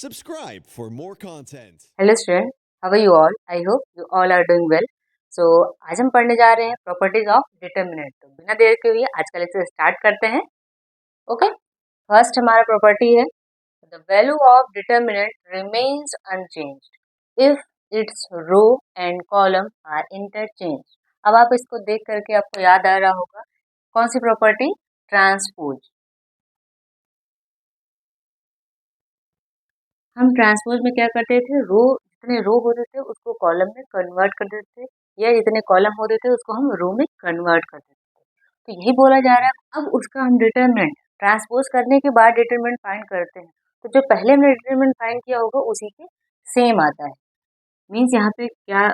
Subscribe for more content. Hello student, how are you all? I hope you all are doing well. So आज हम पढ़ने जा रहे हैं प्रॉपर्टीज ऑफ डिटर्मिनेंट। तो बिना देर के हुए आज का लेक्चर स्टार्ट करते हैं। ओके, फर्स्ट हमारा प्रॉपर्टी है the value of determinant remains unchanged if its row and column are interchange. अब आप इसको देख करके आपको याद आ रहा होगा कौन सी प्रॉपर्टी? ट्रांसपोज। हम ट्रांसपोज में क्या करते थे, जितने रो होते थे उसको कॉलम में कन्वर्ट कर देते थे, या जितने कॉलम होते थे उसको हम रो में कन्वर्ट कर देते थे। तो यही बोला जा रहा है। अब उसका हम डिटरमिनेंट ट्रांसपोज करने के बाद डिटरमिनेंट फाइंड करते हैं, तो जो पहले हमने डिटरमिनेंट फाइंड किया होगा उसी के सेम आता है। मीन्स यहाँ पे क्या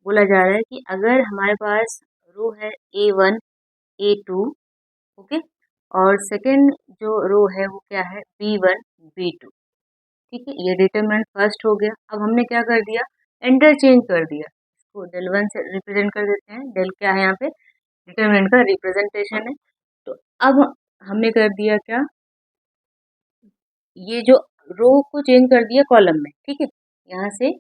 बोला जा रहा है कि अगर हमारे पास रो है A1 A2, ओके, और सेकेंड जो रो है वो क्या है B1 B2, ठीक है, ये डिटरमिनेंट फर्स्ट हो गया। अब हमने क्या कर दिया, इंटरचेंज कर दिया, इसको डेल वन से रिप्रेजेंट कर देते हैं। डेल क्या है यहाँ पे? डिटरमिनेंट का रिप्रेजेंटेशन है। तो अब हमने कर दिया क्या, ये जो रो को चेंज कर दिया कॉलम में, ठीक है, यहाँ से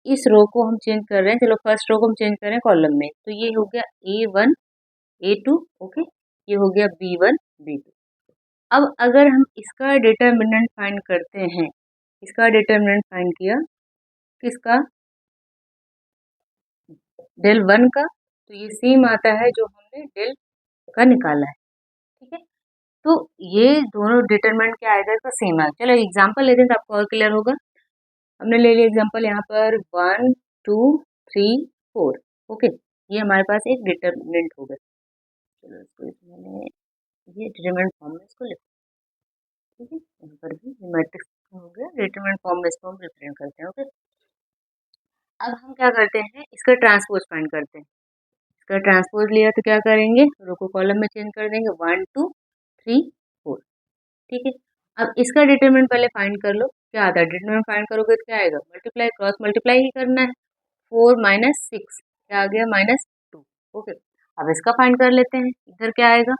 इस रो को हम चेंज कर रहे हैं। चलो फर्स्ट रो को हम चेंज कर रहे हैं कॉलम में, तो ये हो गया A1 A2, ओके, ये हो गया B1 B2। अब अगर हम इसका डिटरमिनेंट फाइंड करते हैं, इसका डिटरमिनेंट फाइंड किया किसका, डेल वन का, तो ये सेम आता है जो हमने डेल का निकाला है, ठीक है। तो ये दोनों डिटरमिनेंट क्या आएगा, इसका सेम आएगा। चलो एग्जांपल लेते हैं तो आपको और क्लियर होगा। हमने ले लिया एग्जांपल यहाँ पर 1 2 3 4, ओके, ये हमारे पास एक डिटरमिनेंट हो गया। चलो इसको मैंने ये डिटरमिनेंट फॉर्म में इसको लिखो, ठीक है, यहाँ पर भी मैट्रिक्स हो गया, डिटरमिनेंट फॉर्म में इसको हम रिप्रेजेंट करते हैं, ओके। अब हम क्या करते हैं, इसका ट्रांसपोज फाइंड करते हैं। इसका ट्रांसपोज लिया तो क्या करेंगे, रो को कॉलम में चेंज कर देंगे, 1 2 3 4, ठीक है। अब इसका डिटरमिनेंट पहले फाइंड कर लो, क्या आता है, डिटरमिनेंट फाइंड करोगे तो क्या आएगा, मल्टीप्लाई, क्रॉस मल्टीप्लाई ही करना है। 4 माइनस 6 क्या आ गया, -2, ओके। अब इसका फाइंड कर लेते हैं, इधर क्या आएगा,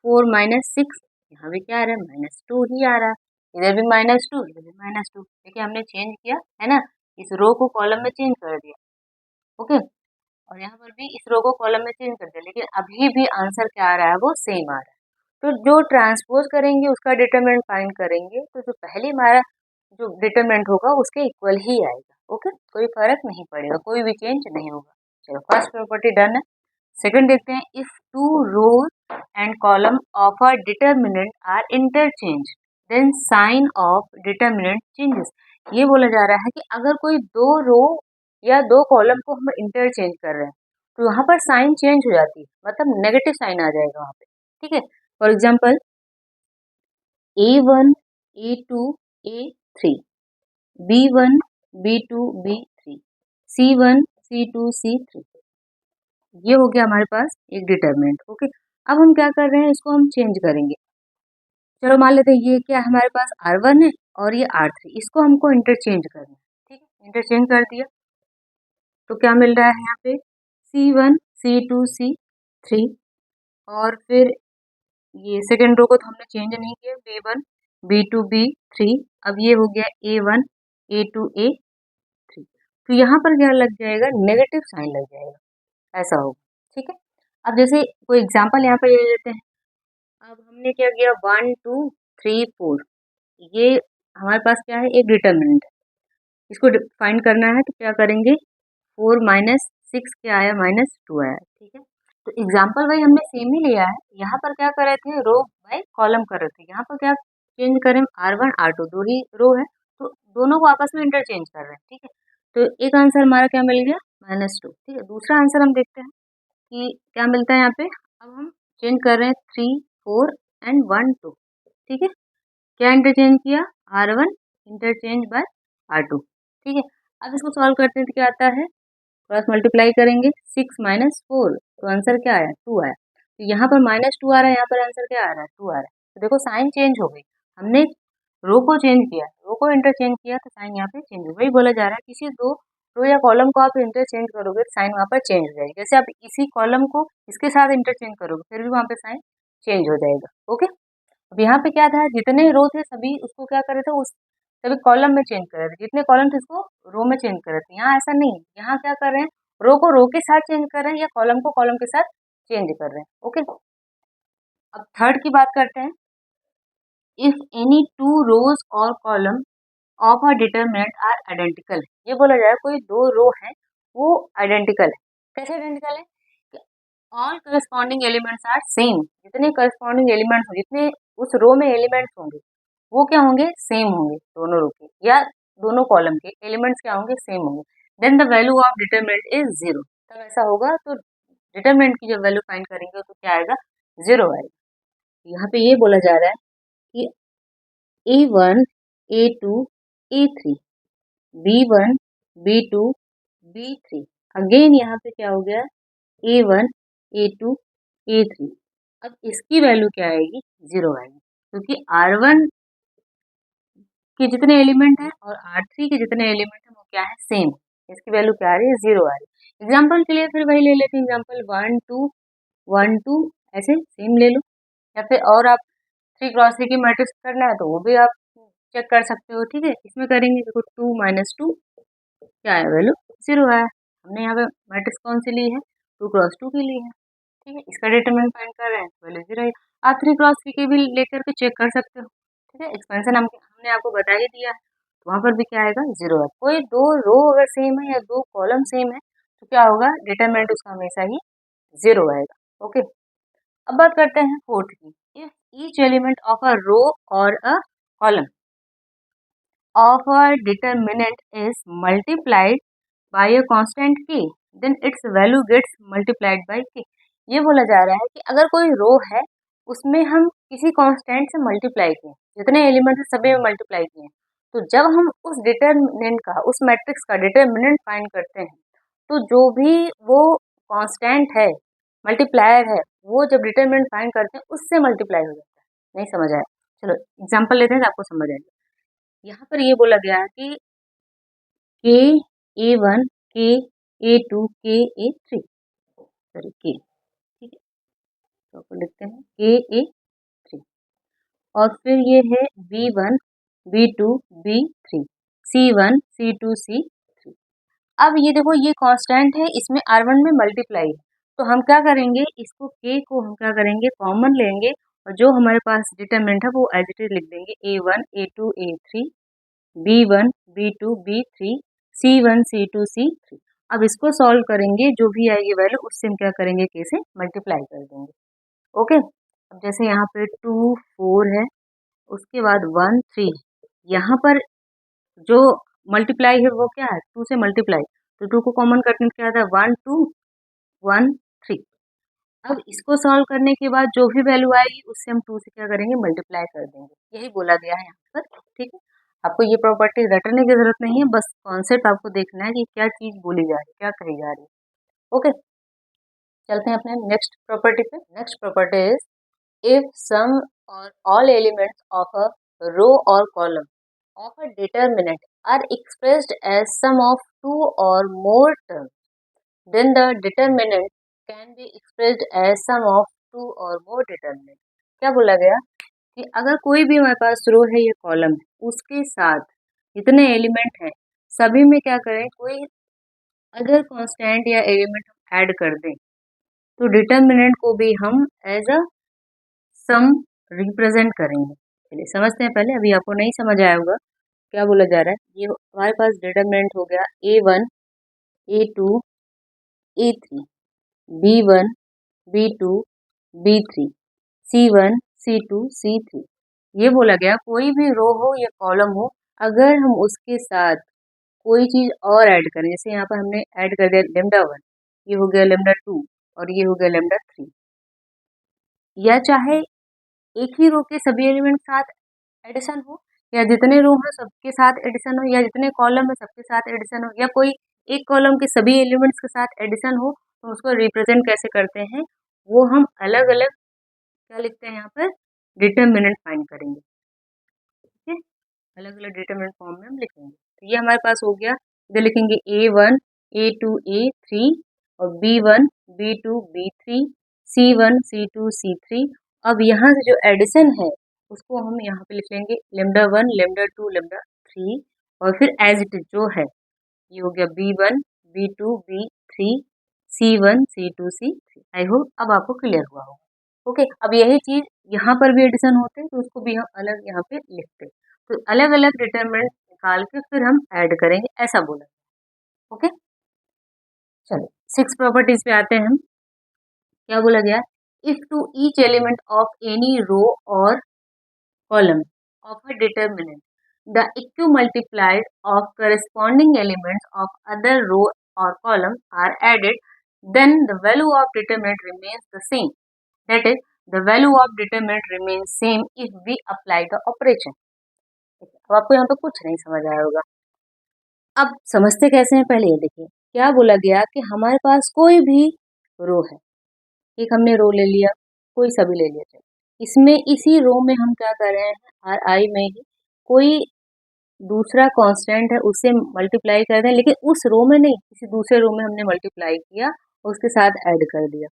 4 माइनस 6, यहाँ भी क्या आ रहा है, -2 ही आ रहा है। इधर भी -2, इधर भी -2, देखिए हमने चेंज किया है ना, इस रो को कॉलम में चेंज कर दिया, ओके, और यहाँ पर भी इस रो को कॉलम में चेंज कर दिया, लेकिन अभी भी आंसर क्या आ रहा है, वो सेम आ रहा है। तो जो ट्रांसपोज करेंगे उसका डिटरमिनेंट फाइंड करेंगे, तो जो पहले हमारा जो डिटरमिनेंट होगा उसके इक्वल ही आएगा, ओके, कोई फर्क नहीं पड़ेगा, कोई भी चेंज नहीं होगा। चलो फर्स्ट प्रॉपर्टी डन है। सेकंड देखते हैं, if two rows and column of a determinant are interchange then sign of determinant changes. ये बोला जा रहा है कि अगर कोई दो रो या दो कॉलम को हम इंटरचेंज कर रहे हैं तो यहाँ पर साइन चेंज हो जाती है, मतलब नेगेटिव साइन आ जाएगा वहाँ पे, ठीक है। For example A1 A2 A3, B1 B2 B3, C1 C2 C3, ये हो गया हमारे पास एक डिटरमिनेंट, ओके। अब हम क्या कर रहे हैं, इसको हम चेंज करेंगे। चलो मान लेते हैं ये क्या हमारे पास R1 है और ये R3, इसको हमको इंटरचेंज करना है, ठीक है, इंटरचेंज कर दिया तो क्या मिल रहा है यहाँ पे, C1 C2 C3, और फिर ये सेकेंड रो को तो हमने चेंज नहीं किया, B1 B2 B3, अब ये हो गया A1 A2 A3, तो यहाँ पर क्या लग जाएगा, नेगेटिव साइन लग जाएगा, ऐसा होगा, ठीक है। अब जैसे कोई एग्जांपल यहाँ पे ले लेते हैं। अब हमने क्या किया, 1 2 3 4, ये हमारे पास क्या है, एक डिटरमिनेंट है, इसको फाइंड करना है, तो क्या करेंगे, 4 माइनस 6 क्या आया, -2 आया, ठीक है। तो एग्जाम्पल भाई हमने सेम ही लिया है, यहाँ पर क्या कर रहे थे, रो बाय कॉलम कर रहे थे, यहाँ पर क्या चेंज करें, R1 R2 दो ही रो है तो दोनों को आपस में इंटरचेंज कर रहे हैं, ठीक है। तो एक आंसर हमारा क्या मिल गया, -2, ठीक है। दूसरा आंसर हम देखते हैं कि क्या मिलता है यहाँ पे। अब हम चेंज कर रहे हैं 3 4 एंड 1 2, ठीक है। क्या इंटरचेंज किया, R1 इंटरचेंज बाय R2, ठीक है। अब इसको सॉल्व करते हैं तो क्या आता है, क्रॉस मल्टीप्लाई करेंगे, 6 माइनस 4, तो आंसर क्या आया, 2 आया। तो यहाँ पर -2 आ रहा है, यहाँ पर आंसर क्या आ रहा है, 2 आ रहा है। तो देखो साइन चेंज हो गई, हमने रो को चेंज किया, रो को इंटरचेंज किया तो साइन यहाँ पे चेंज हो, वही बोला जा रहा है किसी दो रो या कॉलम को आप इंटरचेंज करोगे तो साइन वहाँ पर चेंज हो जाएगी। जैसे आप इसी कॉलम को इसके साथ इंटरचेंज करोगे फिर भी वहाँ पे साइन चेंज हो जाएगा, ओके। अब यहाँ पे क्या था, जितने रो थे सभी उसको क्या कर रहे थे, उस तभी कॉलम में चेंज कर रहे थे, जितने कॉलम थे उसको रो में चेंज कर रहे थे। यहाँ ऐसा नहीं है, यहाँ क्या कर रहे हैं, रो को रो के साथ चेंज कर रहे हैं या कॉलम को कॉलम के साथ चेंज कर रहे हैं। ओके, अब थर्ड की बात करते हैं। इफ एनी टू रोज और column of a determinant are identical, ये बोला जाए कोई दो रो है वो आइडेंटिकल है। कैसे आइडेंटिकल है, all corresponding elements are same, जितने करस्पॉन्डिंग एलिमेंट्स होंगे, जितने उस रो में एलिमेंट्स होंगे वो क्या होंगे, सेम होंगे, दोनों रो के या दोनों कॉलम के एलिमेंट्स क्या होंगे, सेम होंगे। Then the value of determinant is zero, तब ऐसा होगा तो डिटरमिनेंट की जब वैल्यू फाइंड करेंगे तो क्या आएगा, जीरो आएगा। यहाँ पे ये बोला जा रहा है कि A1 A2 A3 B1 B2 B3, again यहाँ पे क्या हो गया, A1 A2 A3, अब इसकी वैल्यू क्या आएगी, जीरो आएगी, क्योंकि R1 के जितने एलिमेंट हैं और R3 के जितने एलिमेंट हैं वो क्या है, सेम। इसकी वैल्यू क्या आ रही है, जीरो आ रही है। एग्जाम्पल के लिए फिर वही ले लेते हैं, एग्जाम्पल 1 2 1 2 ऐसे सेम ले लो, या फिर और आप 3x3 की मैट्रिक्स करना है तो वो भी आप चेक कर सकते हो। ठीक है, इसमें करेंगे, देखो 2 - 2 क्या है, वैल्यू जीरो है। हमने यहाँ पे मैट्रिक्स कौन सी ली है, 2x2 की ली है। ठीक है, इसका डिटरमिनेंट फाइंड कर रहे हैं, वैल्यू जीरो है। आप 3x3 की भी लेकर के चेक कर सकते हो। ठीक है, एक्सपेंशन हमने आपको बता ही दिया है, तो वहाँ पर भी क्या आएगा, जीरो है। कोई दो रो अगर सेम है या दो कॉलम सेम है तो क्या होगा, डिटरमिनेंट उसका हमेशा ही जीरो आएगा। ओके, अब बात करते हैं फोर्थ की। If each element of a row और a column of a determinant is multiplied by a constant k, then its value gets multiplied by k। ये बोला जा रहा है कि अगर कोई रो है उसमें हम किसी कांस्टेंट से मल्टीप्लाई किए, जितने एलिमेंट है सभी में मल्टीप्लाई किए, तो जब हम उस डिटरमिनेंट का, उस मैट्रिक्स का डिटरमिनेंट फाइंड करते हैं तो जो भी वो कांस्टेंट है, मल्टीप्लायर है, वो जब डिटरमिनेंट फाइंड करते हैं उससे मल्टीप्लाई हो जाता है। नहीं समझ आया, चलो एग्जाम्पल लेते हैं तो आपको समझ आएगा। यहाँ पर ये बोला गया है कि के A1 के A2 के A3, सॉरी के, ठीक है, तो आपको लिखते हैं के A3, और फिर ये है B1 B2 B3 C1 C2 C3। अब ये देखो ये कांस्टेंट है, इसमें R1 में मल्टीप्लाई है, तो हम क्या करेंगे, इसको के को हम क्या करेंगे, कॉमन लेंगे, और जो हमारे पास डिटरमिनेंट है वो एज इट इज लिख देंगे, A1 A2 A3 B1 B2 B3 C1 C2 C3। अब इसको सॉल्व करेंगे, जो भी आएगी वैल्यू उससे हम क्या करेंगे, के से मल्टीप्लाई कर देंगे। ओके, अब जैसे यहाँ पे 2 4 है, उसके बाद 1 3, यहाँ पर जो मल्टीप्लाई है वो क्या है, 2 से मल्टीप्लाई, तो 2 को कॉमन करने से क्या आता है, 1 2 1 3। अब इसको सॉल्व करने के बाद जो भी वैल्यू आएगी उससे हम 2 से क्या करेंगे, मल्टीप्लाई कर देंगे। यही बोला गया है यहाँ पर। ठीक है, आपको ये प्रॉपर्टी रटने की जरूरत नहीं है, बस कॉन्सेप्ट आपको देखना है कि क्या चीज बोली जा रही है, क्या कही जा रही है। ओके, चलते हैं अपने नेक्स्ट प्रॉपर्टी पे। Next property is if sum और all elements of a row और column of a determinant are expressed as sum of two और more terms, then the determinant can be expressed as sum of two or more determinant। क्या बोला गया कि अगर कोई भी हमारे पास रो है या कॉलम है, उसके साथ जितने एलिमेंट हैं सभी में क्या करें, कोई अगर कांस्टेंट या एलिमेंट हम ऐड कर दें तो डिटरमिनेंट को भी हम एज अ सम रिप्रेजेंट करेंगे। चलिए समझते हैं पहले, अभी आपको नहीं समझ आया होगा क्या बोला जा रहा है। ये हमारे पास डिटरमिनेंट हो गया A1 A2 A3 B1 B2 B3 C1 C2 C3। ये बोला गया कोई भी रो हो या कॉलम हो, अगर हम उसके साथ कोई चीज और ऐड करें, जैसे यहाँ पर हमने ऐड कर दिया λ1, ये हो गया λ2 और ये हो गया λ3, या चाहे एक ही रो के सभी एलिमेंट के साथ एडिशन हो, या जितने रो हैं सबके साथ एडिशन हो, या जितने कॉलम है सबके साथ एडिशन हो, या कोई एक कॉलम के सभी एलिमेंट्स के साथ एडिशन हो, तो उसको रिप्रेजेंट कैसे करते हैं, वो हम अलग अलग क्या लिखते हैं यहाँ पर, डिटरमिनेंट फाइंड करेंगे। ठीक है, अलग अलग डिटरमिनेंट फॉर्म में हम लिखेंगे। तो ये हमारे पास हो गया, इधर लिखेंगे A1 A2 A3 और B1 B2 B3 C1 C2 C3। अब यहाँ से जो एडिशन है उसको हम यहाँ पे लिख लेंगे λ1 λ2 λ3। 3 और फिर एज इट इज जो है ये हो गया B1 B2 B3 C1 C2 C3। I hope अब आपको क्लियर हुआ होगा। ओके, अब यही चीज यहाँ पर भी एडिशन होते हैं तो उसको भी हम अलग यहाँ पे लिखते हैं। तो अलग अलग डिटरमिनेंट निकाल के फिर हम ऐड करेंगे, ऐसा बोला। ओके, चलो 6 प्रॉपर्टीज पे आते हैं हम। क्या बोला गया? If two each element of any row और column of a determinant, the equimultiplied of corresponding elements of other row or column are added, then the value of determinant remains the same. That is, the value of determinant remains same if we apply the operation. अब आपको यहाँ पे कुछ नहीं समझ आया होगा। अब समझते कैसे हैं, पहले ये देखिए क्या बोला गया कि हमारे पास कोई भी रो है, एक हमने रो ले लिया, कोई सा भी ले लिया, चलो इसमें इसी रो में हम क्या कर रहे हैं, RI में ही कोई दूसरा कांस्टेंट है उससे मल्टीप्लाई कर रहे हैं, लेकिन उस रो में नहीं, किसी दूसरे रो में हमने मल्टीप्लाई किया और उसके साथ ऐड कर दिया,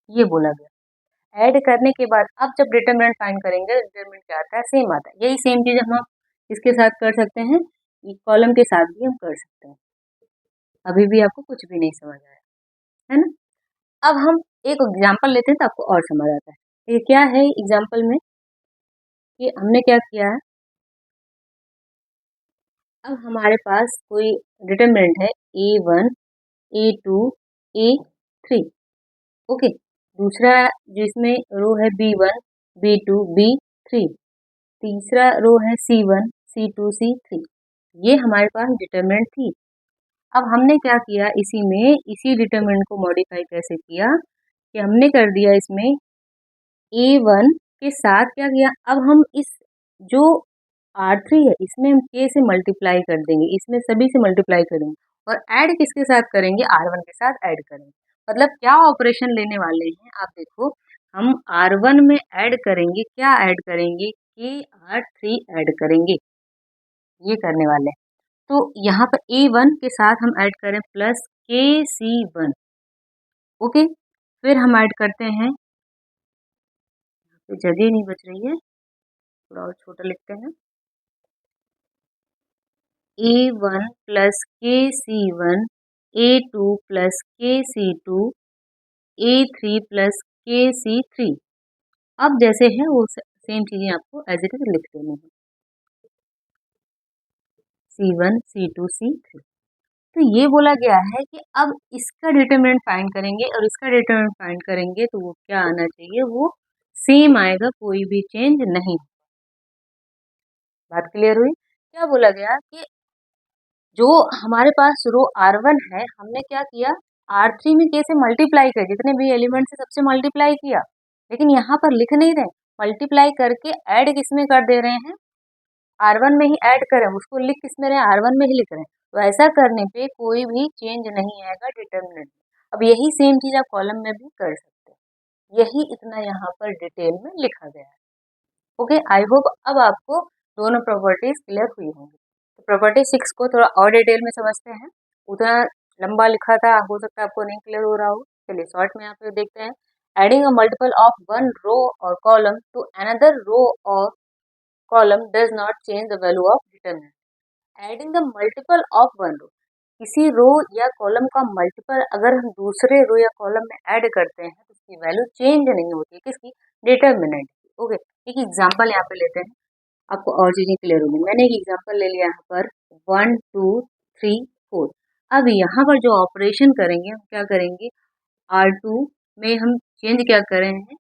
ये बोला गया। ऐड करने के बाद अब जब डिटरमिनेंट फाइंड करेंगे, डिटरमिनेंट क्या आता है, सेम आता है। यही सेम चीज हम इसके साथ कर सकते हैं, कॉलम के साथ भी हम कर सकते हैं। अभी भी आपको कुछ भी नहीं समझ आया है ना? अब हम एक एग्जाम्पल लेते हैं तो आपको और समझ आता है। ये क्या है एग्जाम्पल में कि हमने क्या किया है, अब हमारे पास कोई डिटरमिनेंट है A1 A2 A3। ओके, दूसरा जिसमें रो है B1 B2 B3, तीसरा रो है C1 C2 C3। ये हमारे पास डिटरमिनेंट थी। अब हमने क्या किया, इसी में इसी डिटरमिनेंट को मॉडिफाई कैसे किया कि हमने कर दिया इसमें A1 के साथ क्या किया, अब हम इस जो R3 है इसमें हम K से मल्टीप्लाई कर देंगे, इसमें सभी से मल्टीप्लाई करेंगे और ऐड किसके साथ करेंगे, R1 के साथ ऐड करेंगे। मतलब क्या ऑपरेशन लेने वाले हैं आप देखो, हम R1 में ऐड करेंगे, क्या ऐड करेंगे, KR3 ऐड करेंगे, ये करने वाले हैं। तो यहाँ पर A1 के साथ हम ऐड करें प्लस KC1। ओके, फिर हम ऐड करते हैं, तो जगह नहीं बच रही है, थोड़ा और छोटा लिखते हैं, A1 plus KC1 A2 plus KC2 A3 plus KC3। अब जैसे है वो सेम चीजें आपको एज इट इज लिख देनी है, C1 C2 C3। तो ये बोला गया है कि अब इसका डिटरमिनेंट फाइंड करेंगे और इसका डिटरमिनेंट फाइंड करेंगे तो वो क्या आना चाहिए, वो सेम आएगा, कोई भी चेंज नहीं। बात क्लियर हुई? क्या बोला गया कि जो हमारे पास रो R1 है, हमने क्या किया, R3 में कैसे मल्टीप्लाई किया, जितने भी एलिमेंट है सबसे मल्टीप्लाई किया, लेकिन यहाँ पर लिख नहीं रहे, मल्टीप्लाई करके ऐड किसमें कर दे रहे हैं, R1 में ही ऐड करें, उसको लिख किसमें रहे, R1 में ही लिख रहे हैं। तो ऐसा करने पे कोई भी चेंज नहीं आएगा डिटरमिनेंट में। अब यही सेम चीज आप कॉलम में भी कर सकते हैं, यही इतना यहाँ पर डिटेल में लिखा गया है। ओके, आई होप अब आपको दोनों प्रॉपर्टीज क्लियर हुई होंगी। तो प्रॉपर्टी 6 को थोड़ा और डिटेल में समझते हैं, उतना लंबा लिखा था, हो सकता है आपको नहीं क्लियर हो रहा हो, चलिए शॉर्ट में यहाँ पे देखते हैं। Adding a multiple of one row और कॉलम टू अनदर रो और column does not change the value of determinant. Adding the multiple of one row, किसी रो या कॉलम का मल्टीपल अगर हम दूसरे रो या कॉलम में ऐड करते हैं तो उसकी वैल्यू चेंज नहीं होती, किसकी, डिटरमिनेंट की। ओके, एक एग्जांपल यहाँ पे लेते हैं, आपको और चीजें क्लियर होगी। मैंने एक एग्जांपल ले लिया यहाँ पर 1 2 3 4। अब यहाँ पर जो ऑपरेशन करेंगे हम क्या करेंगे, R2 में हम चेंज क्या कर रहे हैं,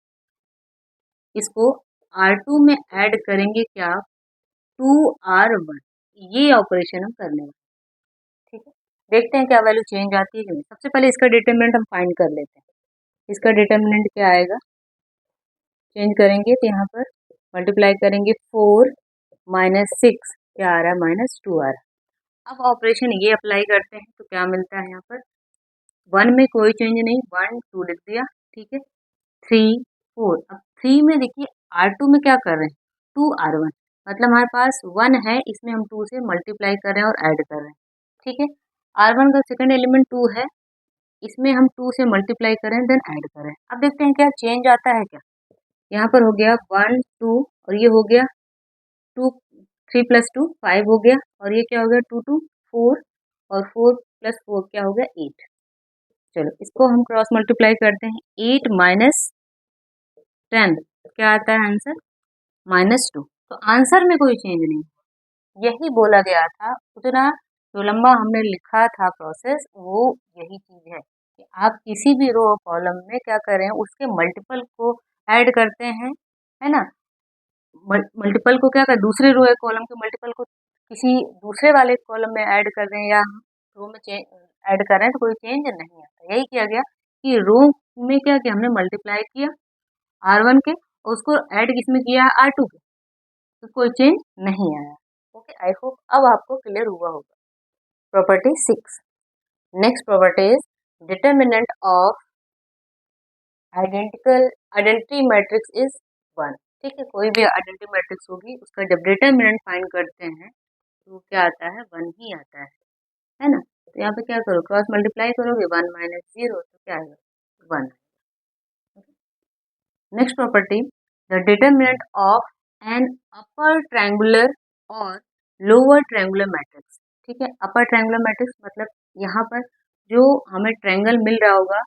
इसको R2 में ऐड करेंगे क्या, 2R1, ये ऑपरेशन हम करने वाले। ठीक है, देखते हैं क्या वैल्यू चेंज आती है कि नहीं। सबसे पहले इसका डिटरमिनेंट हम फाइंड कर लेते हैं। इसका डिटरमिनेंट क्या आएगा, चेंज करेंगे तो यहाँ पर मल्टीप्लाई करेंगे 4 माइनस 6, क्या आ रहा है, -2 आ रहा है। अब ऑपरेशन ये अप्लाई करते हैं तो क्या मिलता है, यहाँ पर 1 में कोई चेंज नहीं, 1 2 लिख दिया, ठीक है, 3 4। अब 3 में देखिए R2 में क्या कर रहे हैं, 2R1, मतलब हमारे पास 1 है, इसमें हम 2 से मल्टीप्लाई कर रहे हैं और ऐड कर रहे हैं। ठीक है, R1 का सेकंड एलिमेंट 2 है, इसमें हम 2 से मल्टीप्लाई करें देन ऐड करें। अब देखते हैं क्या चेंज आता है क्या। यहाँ पर हो गया 1 2 और ये हो गया 2 3 + 2 5 हो गया, और ये क्या हो गया 2 2 4, और 4 + 4 क्या हो गया 8। चलो इसको हम क्रॉस मल्टीप्लाई करते हैं। 8 - 10 क्या आता है आंसर -2। तो आंसर में कोई चेंज नहीं, यही बोला गया था। उतना जो लंबा हमने लिखा था प्रोसेस, वो यही चीज है कि आप किसी भी रो और कॉलम में क्या करें, उसके मल्टीपल को ऐड करते हैं, है ना। मल्टीपल को क्या कर, दूसरे रो या कॉलम के मल्टीपल को किसी दूसरे वाले कॉलम में ऐड कर दें, या रो में ऐड कर रहे हैं, तो कोई चेंज नहीं आता। यही किया गया कि रो में क्या किया, हमने मल्टीप्लाई किया R1 के, और उसको ऐड किसमें किया R2 के, तो कोई चेंज नहीं आया। ओके, आई होप अब आपको क्लियर हुआ होगा। Property 6। Next property is determinant of identity matrix is 1। ठीक है, कोई भी आइडेंटिटी मैट्रिक्स होगी, उसका जब डिटर्मिनेंट फाइंड करते हैं तो क्या आता है 1 ही आता है ना। तो यहाँ पे क्या करो, क्रॉस मल्टीप्लाई करोगे, 1 - 0 तो क्या आएगा 1। Next property, the determinant of an upper triangular और लोअर ट्रायंगुलर मैट्रिक्स। ठीक है, अपर ट्रायंगुलर मैट्रिक्स मतलब यहाँ पर जो हमें ट्रायंगल मिल रहा होगा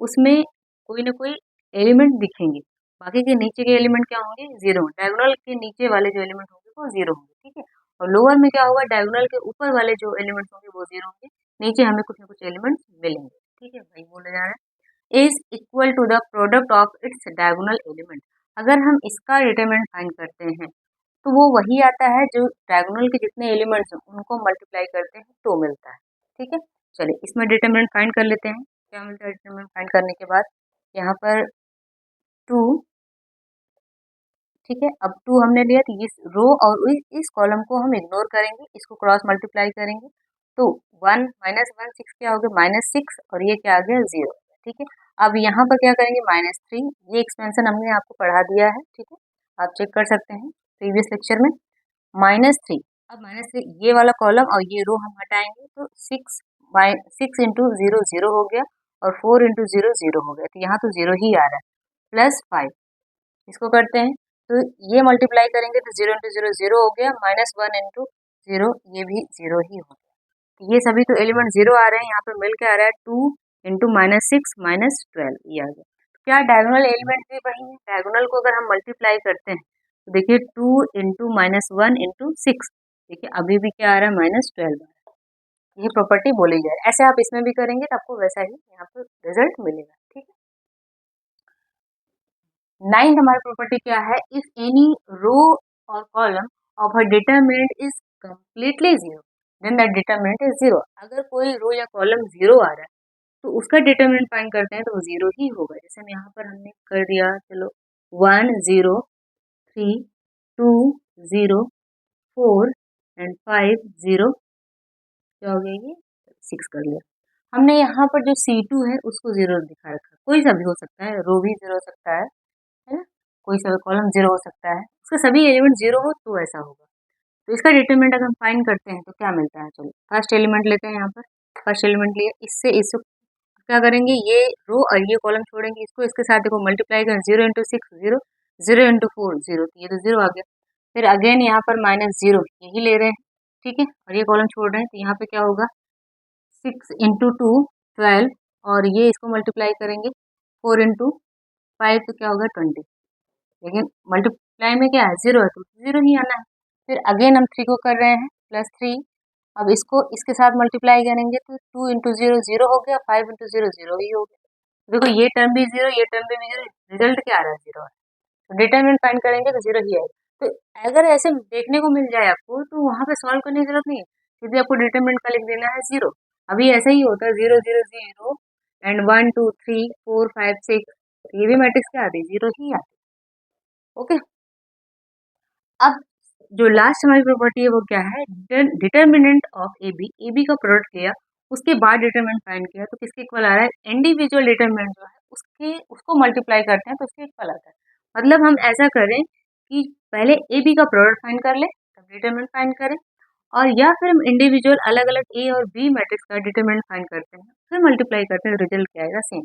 उसमें कोई ना कोई एलिमेंट दिखेंगे, बाकी के नीचे के एलिमेंट क्या होंगे 0। डायगोनल के नीचे वाले जो एलिमेंट होंगे वो 0 होंगे। ठीक है, और लोअर में क्या होगा, डायगोनल के ऊपर वाले जो एलिमेंट होंगे वो 0 होंगे, नीचे हमें कुछ ना कुछ एलिमेंट मिलेंगे। ठीक है, वही बोला जा रहा है, is equal to the product of its diagonal element. अगर हम इसका डिटरमिनेंट फाइंड करते हैं तो वो वही आता है जो डायगोनल के जितने एलिमेंट्स हैं उनको मल्टीप्लाई करते हैं तो मिलता है। ठीक है, चलिए इसमें डिटरमिनेंट फाइंड कर लेते हैं। क्या मिलता है डिटरमिनेंट फाइंड करने के बाद, यहाँ पर 2। ठीक है, अब 2 हमने लिया, तो इस रो और इस कॉलम को हम इग्नोर करेंगे, इसको क्रॉस मल्टीप्लाई करेंगे तो 1 - 1 6 क्या हो गया -6, और ये क्या आ गया 0। ठीक है, अब यहाँ पर क्या करेंगे -3, ये एक्सपेंशन हमने आपको पढ़ा दिया है। ठीक है, आप चेक कर सकते हैं प्रीवियस लेक्चर में। -3, अब -3 ये वाला कॉलम और ये रो हम हटाएंगे तो 6 × 0 0 हो गया, और 4 × 0 0 हो गया, तो यहाँ तो 0 ही आ रहा है, +5 इसको करते हैं तो ये मल्टीप्लाई करेंगे तो 0 × 0 0 हो गया, -1 × 0 ये भी 0 ही हो गया। तो ये सभी तो एलिमेंट 0 आ रहे हैं, यहाँ पे मिल के आ रहा है 2 × -6 -12 ये आ गया। तो क्या डायगोनल एलिमेंट भी वही है, डायगोनल को अगर हम मल्टीप्लाई करते हैं तो देखिए 2 × -1 × 6, देखिए अभी भी क्या आ रहा है -12 आ रहा है। ये प्रॉपर्टी बोली जाए, ऐसे आप इसमें भी करेंगे तो आपको वैसा ही यहाँ पर रिजल्ट मिलेगा। ठीक है, 9th हमारी प्रॉपर्टी क्या है, इफ एनी रो और column of a determinant is completely 0 then that determinant is 0। अगर कोई रो या कॉलम 0 आ रहा है तो उसका डिटरमिनेंट फाइंड करते हैं तो वो 0 ही होगा। जैसे हम यहाँ पर हमने कर दिया, चलो 1 0 3 2 0 4 एंड 5 0, क्या हो गया ये 6 कर लिया। हमने यहाँ पर जो C2 है उसको 0 दिखा रखा, कोई सा भी हो सकता है, रो भी 0 हो सकता है ना, कोई सा कॉलम 0 हो सकता है, उसके सभी एलिमेंट 0 हो तो ऐसा होगा। तो इसका डिटरमिनेंट अगर हम फाइंड करते हैं तो क्या मिलता है, चलो फर्स्ट एलिमेंट लेते हैं। यहाँ पर फर्स्ट एलिमेंट लिया, इससे इसको क्या करेंगे, ये रो और ये कॉलम छोड़ेंगे, इसको इसके साथ देखो मल्टीप्लाई करें, 0 × 6 0, 0 × 4 0, तो ये तो 0 आ गया। फिर अगेन यहाँ पर -0 यही ले रहे हैं। ठीक है, और ये कॉलम छोड़ रहे हैं तो यहाँ पे क्या होगा 6 × 2 12, और ये इसको मल्टीप्लाई करेंगे 4 × 5 तो क्या होगा 20। लेकिन मल्टीप्लाई में क्या है 0 है तो 0 ही आना है। फिर अगेन हम 3 को कर रहे हैं +3, अब इसको इसके साथ मल्टीप्लाई करेंगे तो 2 × 0 0 हो गया, 5 × 0 0 ही हो गया। देखो ये टर्म भी 0, ये टर्म भी 0, रिजल्ट क्या आ रहा है 0 आ रहा है। तो डिटरमिनेंट फाइंड करेंगे तो 0 ही आएगा। तो अगर ऐसे देखने को मिल जाए आपको तो वहाँ पे सॉल्व करने की जरूरत नहीं है, क्योंकि आपको डिटरमिनेंट का लिख देना है 0। अभी ऐसा ही होता है 0 0 0 एंड 1 2 3 4 5 6, ये भी मैट्रिक्स क्या आती है 0 ही आती है। ओके, अब जो लास्ट हमारी प्रॉपर्टी है वो क्या है, डिटर्मिनेंट ऑफ ए बी का प्रोडक्ट लिया, उसके बाद डिटरमिनेंट फाइंड किया तो किसके इक्वल आ रहा है, इंडिविजुअल डिटरमिनेंट जो है उसको मल्टीप्लाई करते हैं तो उसके इक्वल आता है। मतलब हम ऐसा करें कि पहले ए बी का प्रोडक्ट फाइंड कर ले तब डिटरमिनेंट फाइंड करें, और या फिर हम इंडिविजुअल अलग अलग ए और बी मैट्रिक्स का डिटरमिनेंट फाइंड करते हैं फिर मल्टीप्लाई करते हैं, रिजल्ट क्या आएगा सेम।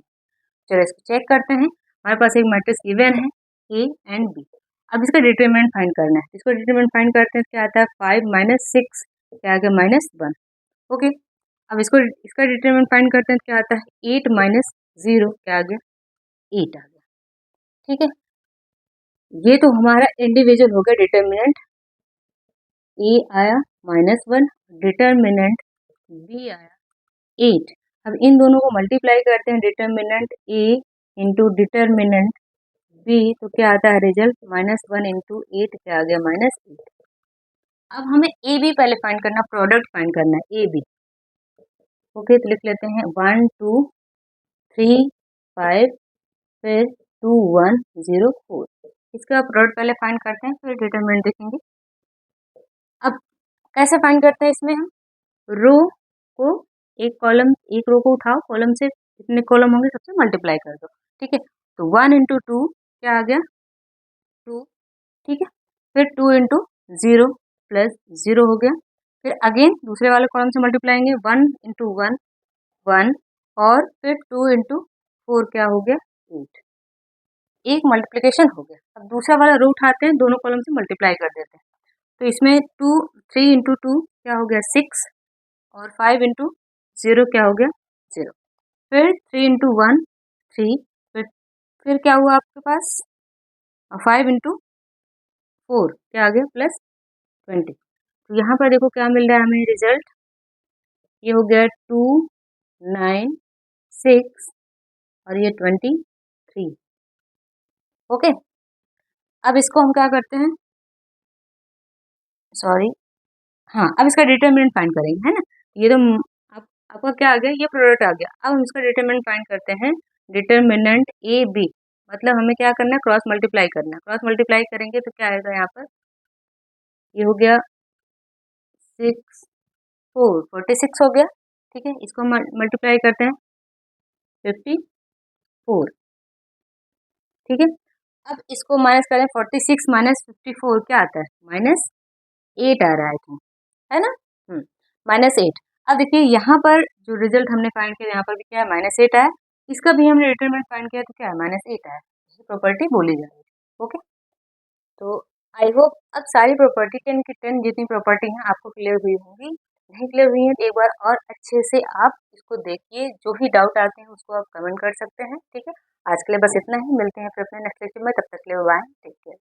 चलो इसको चेक करते हैं। हमारे पास एक मैट्रिक्स गिवन है ए एंड बी, अब इसका डिटरमिनेंट फाइंड करना है। इसको डिटरमिनेंट फाइंड करते हैं, क्या आता है 5 माइनस 6 क्या आ गया -1। ओके, अब इसका डिटरमिनेंट फाइंड करते हैं, क्या आता है 8 माइनस 0 क्या आ गया 8 आ गया। ठीक है, ये तो हमारा इंडिविजुअल हो गया डिटरमिनेंट। ए आया -1, डिटरमिनेंट बी आया 8। अब इन दोनों को मल्टीप्लाई करते हैं, determinant A into determinant B, तो क्या आता है रिजल्ट -1 इंटू 8 क्या आ गया -8। अब हमें ए बी पहले फाइंड करना, प्रोडक्ट फाइंड करना है ए बी। ओके, तो लिख लेते हैं 1 2 3 5 फिर 2 1 0 4। इसका प्रोडक्ट पहले फाइंड करते हैं, फिर डिटरमिनेंट देखेंगे। अब कैसे फाइंड करते हैं, इसमें हम रो को एक रो को उठाओ, कॉलम से जितने कॉलम होंगे सबसे मल्टीप्लाई कर दो। ठीक है, तो 1 इंटू 2 क्या आ गया 2। ठीक है, फिर 2 इंटू 0 प्लस 0 हो गया। फिर अगेन दूसरे वाले कॉलम से मल्टीप्लाएंगे, 1 इंटू 1 1 और फिर 2 इंटू 4 क्या हो गया 8। एक मल्टीप्लिकेशन हो गया। अब दूसरा वाला रो उठाते हैं, दोनों कॉलम से मल्टीप्लाई कर देते हैं। तो इसमें 3 इंटू 2 क्या हो गया 6 और 5 इंटू 0 क्या हो गया 0। फिर 3 इंटू 1 3, फिर क्या हुआ आपके पास 5 इंटू 4 क्या आ गया +20। तो यहाँ पर देखो क्या मिल रहा है हमें रिजल्ट, ये हो गया 2 9 6 और ये 23। ओके, अब इसको हम क्या करते हैं, सॉरी हाँ, अब इसका डिटरमिनेंट फाइंड करेंगे, है ना। ये तो आपका क्या आ गया, ये प्रोडक्ट आ गया। अब हम इसका डिटरमिनेंट फाइंड करते हैं, डिटरमिनेंट ए बी, मतलब हमें क्या करना है क्रॉस मल्टीप्लाई करना है। क्रॉस मल्टीप्लाई करेंगे तो क्या आएगा यहाँ पर, ये हो गया 6 4 46 हो गया। ठीक है, इसको मल्टीप्लाई करते हैं 54। ठीक है, अब इसको माइनस करें, 46 माइनस 54 क्या आता है -8 आ रहा है, है ना। -8। अब देखिए यहाँ पर जो रिजल्ट हमने फाइंड किया, यहाँ पर भी क्या है -8 आया। इसका भी हमने डिटरमिनेंट फाइंड किया तो क्या है -8 आया। प्रॉपर्टी बोली जा रही है। ओके, तो आई होप अब सारी प्रॉपर्टी 10 की 10 जितनी प्रॉपर्टी हैं आपको क्लियर हुई होंगी। नहीं क्लियर हुई है तो एक बार और अच्छे से आप इसको देखिए, जो भी डाउट आते हैं उसको आप कमेंट कर सकते हैं। ठीक है, आज के लिए बस इतना ही, मिलते हैं फिर अपने नेक्स्ट लेक्चर में, तब तक के लिए बाय, टेक केयर।